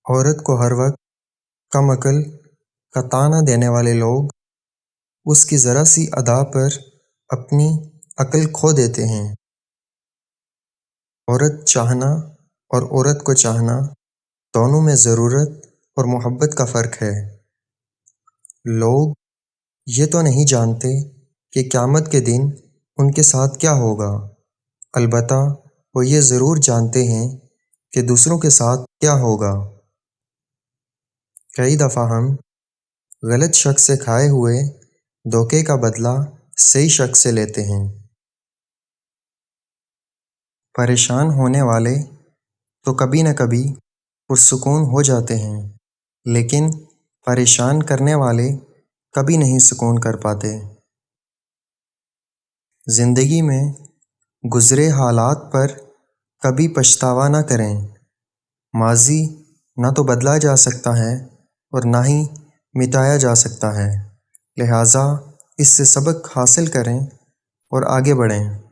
عورت کو ہر وقت کم عقل کا طعنہ دینے والے لوگ اس کی ذرا سی ادا پر اپنی عقل کھو دیتے ہیں۔ عورت چاہنا اور عورت کو چاہنا دونوں میں ضرورت اور محبت کا فرق ہے۔ لوگ یہ تو نہیں جانتے کہ قیامت کے دن ان کے ساتھ کیا ہوگا، البتہ وہ یہ ضرور جانتے ہیں کہ دوسروں کے ساتھ کیا ہوگا۔ کئی دفعہ ہم غلط شخص سے کھائے ہوئے دھوکے کا بدلہ صحیح شخص سے لیتے ہیں۔ پریشان ہونے والے تو کبھی نہ کبھی پرسکون ہو جاتے ہیں، لیکن پریشان کرنے والے کبھی نہیں سکون کر پاتے۔ زندگی میں گزرے حالات پر کبھی پچھتاوا نہ کریں۔ ماضی نہ تو بدلا جا سکتا ہے اور نہ ہی مٹایا جا سکتا ہے، لہٰذا اس سے سبق حاصل کریں اور آگے بڑھیں۔